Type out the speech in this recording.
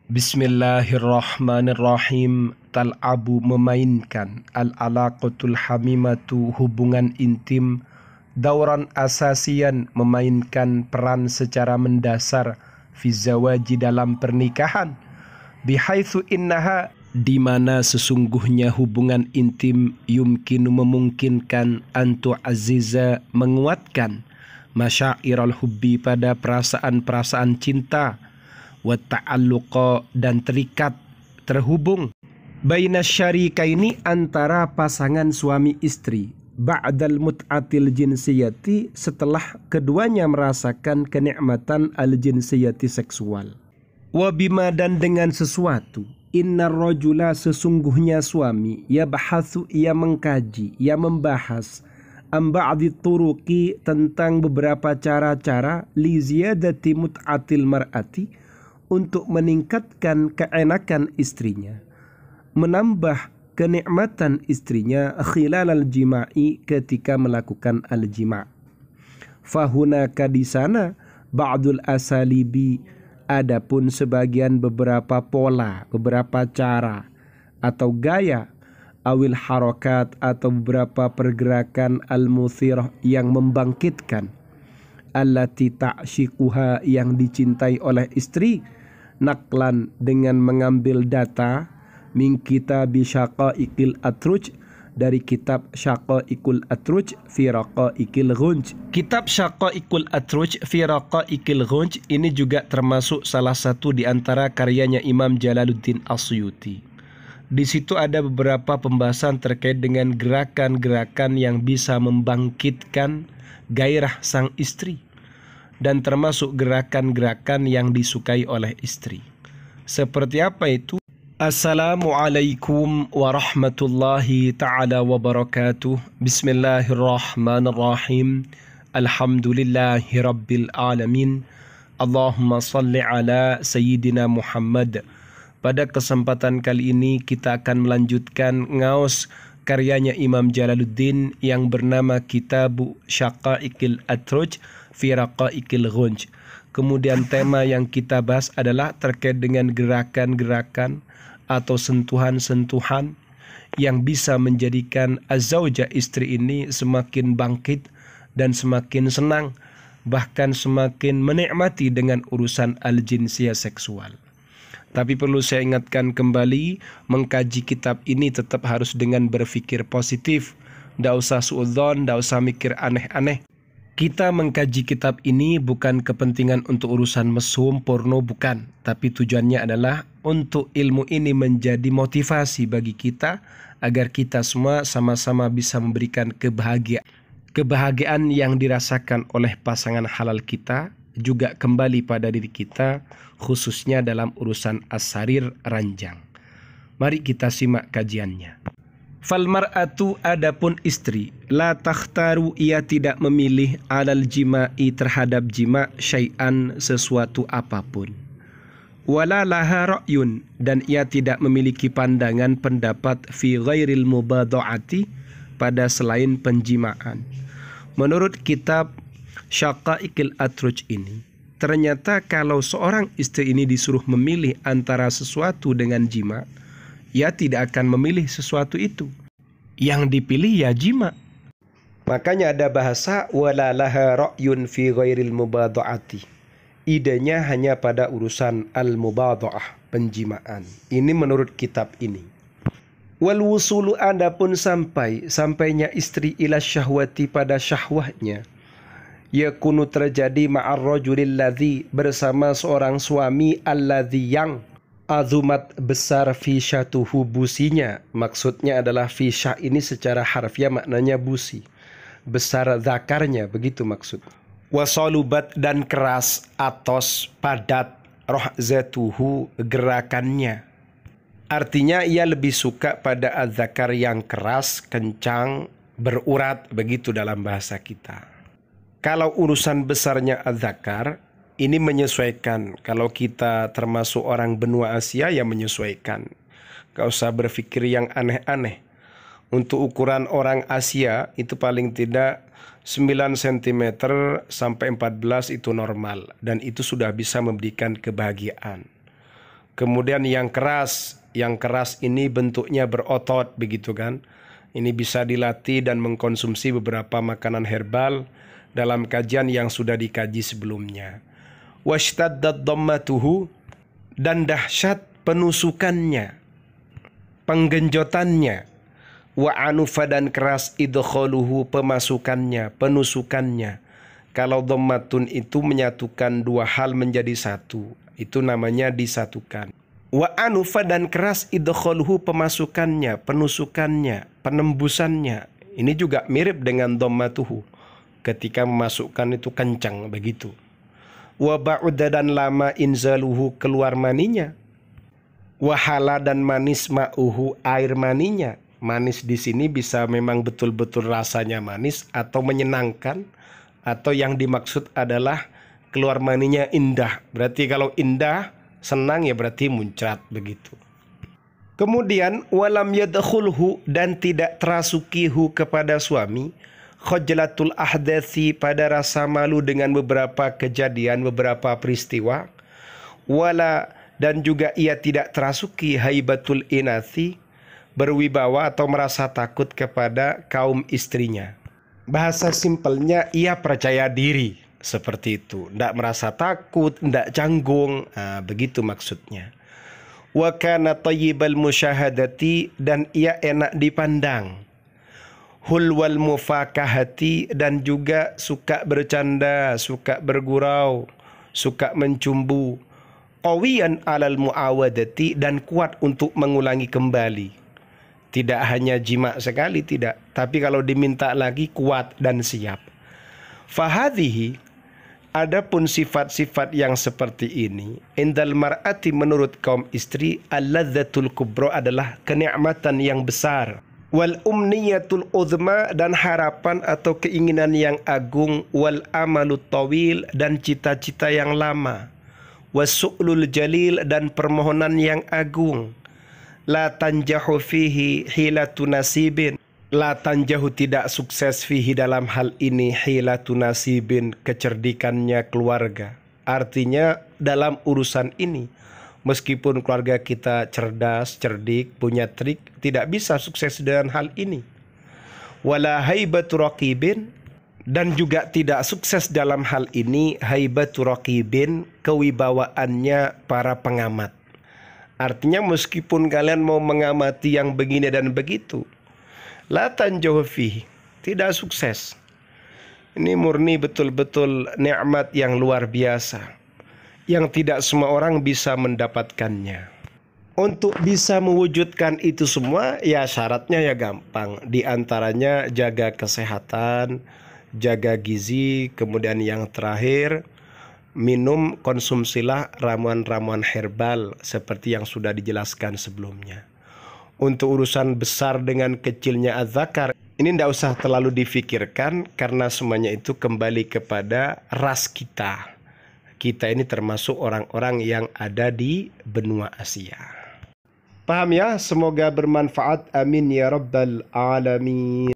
Bismillahirrahmanirrahim. Tal'abu memainkan, al-alaqatul hamimatu hubungan intim, dauran asasian memainkan peran secara mendasar, fi zawaji dalam pernikahan, bihaitsu innaha di mana sesungguhnya hubungan intim yumkinu memungkinkan antu aziza menguatkan masyairal hubbi pada perasaan-perasaan cinta, wa ta'alluqa dan terikat terhubung, baina syarikaini antara pasangan suami istri, ba'dal mut'atil jinsiyati setelah keduanya merasakan kenikmatan al-jinsiyati seksual, wa bima dan dengan sesuatu, innar rajula sesungguhnya suami, yabhatsu ia mengkaji, ia membahas, am ba'di turuqi tentang beberapa cara-cara, li ziyadati mut'atil mar'ati untuk meningkatkan keenakan istrinya, menambah kenikmatan istrinya khilalal jima'i ketika melakukan al-jima'. Fahunaka di sana ba'dul asalibi adapun sebagian beberapa pola, beberapa cara atau gaya, awil harokat atau beberapa pergerakan al-muthirah yang membangkitkan, allati ta'syiquha yang dicintai oleh istri, naklan dengan mengambil data min kitab syaqaiqil atruj dari kitab syaqaiqul atruj fi raqaiqil ghunj. Kitab syaqaiqul atruj fi raqaiqil ghunj ini juga termasuk salah satu di antara karyanya Imam Jalaluddin As-Suyuti. Di situ ada beberapa pembahasan terkait dengan gerakan-gerakan yang bisa membangkitkan gairah sang istri, dan termasuk gerakan-gerakan yang disukai oleh istri. Seperti apa itu? Assalamualaikum warahmatullahi ta'ala wabarakatuh. Bismillahirrahmanirrahim. Alhamdulillahi rabbil alamin. Allahumma salli ala Sayyidina Muhammad. Pada kesempatan kali ini kita akan melanjutkan ngaos karyanya Imam Jalaluddin yang bernama Kitabu Syaqaiqil Atruj fi Raqaiqil Ghunj. Kemudian tema yang kita bahas adalah terkait dengan gerakan-gerakan atau sentuhan-sentuhan yang bisa menjadikan az-zawjah istri ini semakin bangkit dan semakin senang, bahkan semakin menikmati dengan urusan al-jinsiyah seksual. Tapi perlu saya ingatkan kembali, mengkaji kitab ini tetap harus dengan berpikir positif. Tidak usah suudzon, tidak usah mikir aneh-aneh. Kita mengkaji kitab ini bukan kepentingan untuk urusan mesum, porno, bukan. Tapi tujuannya adalah untuk ilmu ini menjadi motivasi bagi kita, agar kita semua sama-sama bisa memberikan kebahagiaan yang dirasakan oleh pasangan halal kita, juga kembali pada diri kita, khususnya dalam urusan as-sarir ranjang. Mari kita simak kajiannya. Fal mar'atu adapun istri, la takhtaru ia tidak memilih alal jima'i terhadap jima' syai'an sesuatu apapun. Wala laha ra'yun dan ia tidak memiliki pandangan pendapat fi ghairil mubadha'ati pada selain penjimaan. Menurut kitab Syaqaiqil Atruj ini, ternyata kalau seorang istri ini disuruh memilih antara sesuatu dengan jima', ia tidak akan memilih sesuatu itu. Yang dipilih ya jima'. Makanya ada bahasa wala laha ra'yun fi ghairil mubadha'ati. Idenya hanya pada urusan al-mubadha'ah, penjimaan. Ini menurut kitab ini. Wal wusulu adapun sampainya istri ila syahwati pada syahwahnya, yakunu terjadi ma'ar rajulil ladzi bersama seorang suami alladzi yang azumat besar fisyatuhu businya. Maksudnya adalah fisya ini secara harfiah maknanya busi, besar zakarnya, begitu maksud. Wasalubat dan keras, atos padat, rohzatuhu gerakannya. Artinya ia lebih suka pada az-zakar yang keras, kencang, berurat, begitu dalam bahasa kita. Kalau urusan besarnya az-zakar, ini menyesuaikan. Kalau kita termasuk orang benua Asia, ya menyesuaikan. Gak usah berpikir yang aneh-aneh. Untuk ukuran orang Asia, itu paling tidak 9 cm sampai 14 itu normal. Dan itu sudah bisa memberikan kebahagiaan. Kemudian yang keras ini bentuknya berotot begitu kan. Ini bisa dilatih dan mengkonsumsi beberapa makanan herbal dalam kajian yang sudah dikaji sebelumnya. Washtaddat dhammatuhu, dan dahsyat penusukannya, penggenjotannya. Wa anufa, dan keras idkhaluhu, pemasukannya, penusukannya. Kalau dhammatun itu menyatukan dua hal menjadi satu, itu namanya disatukan. Wa anufa, dan keras idkhaluhu, pemasukannya, penusukannya, penembusannya. Ini juga mirip dengan dhammatuhu. Ketika memasukkan itu kencang begitu. Wa ba'uda, dan lama inzaluhu, keluar maninya. Wahala, dan manis ma'uhu, air maninya. Manis di sini bisa memang betul-betul rasanya manis atau menyenangkan, atau yang dimaksud adalah keluar maninya indah. Berarti kalau indah, senang ya berarti muncrat begitu. Kemudian walam yadkhulhu, dan tidak terasukihu kepada suami, khajlatul ahdathi, pada rasa malu dengan beberapa kejadian, beberapa peristiwa. Wala, dan juga ia tidak terasuki haibatul inathi, berwibawa atau merasa takut kepada kaum istrinya. Bahasa simpelnya ia percaya diri, seperti itu. Tidak merasa takut, tidak canggung, begitu maksudnya. Wa kana tayyibal musyahadati, dan ia enak dipandang. Hulwal mufakahati, dan juga suka bercanda, suka bergurau, suka mencumbu. Qawiyan alal muawadati, dan kuat untuk mengulangi kembali. Tidak hanya jima sekali, tidak, tapi kalau diminta lagi kuat dan siap. Fahadhihi, adapun sifat-sifat yang seperti ini, indal mar'ati, menurut kaum istri, al-ladzatul kubra, adalah kenikmatan yang besar. Wal umniyatul uzma, dan harapan atau keinginan yang agung. Wal amalut tawil, dan cita-cita yang lama. Wasu'lul jalil, dan permohonan yang agung. La tanjahu fihi hilatu nasibin. La tanjahu, tidak sukses fihi, dalam hal ini, hilatu nasibin, kecerdikannya keluarga. Artinya dalam urusan ini, meskipun keluarga kita cerdas, cerdik, punya trik, tidak bisa sukses dengan hal ini. Wala haibatu raqibin, dan juga tidak sukses dalam hal ini, haibatu raqibin, kewibawaannya para pengamat. Artinya meskipun kalian mau mengamati yang begini dan begitu, la tanjahu fihi, tidak sukses. Ini murni betul-betul nikmat yang luar biasa, yang tidak semua orang bisa mendapatkannya. Untuk bisa mewujudkan itu semua, ya syaratnya ya gampang. Di antaranya jaga kesehatan, jaga gizi, kemudian yang terakhir, konsumsilah ramuan-ramuan herbal seperti yang sudah dijelaskan sebelumnya. Untuk urusan besar dengan kecilnya az-zakar, ini tidak usah terlalu difikirkan, karena semuanya itu kembali kepada ras kita. Kita ini termasuk orang-orang yang ada di benua Asia. Paham ya? Semoga bermanfaat. Amin ya rabbal alamin.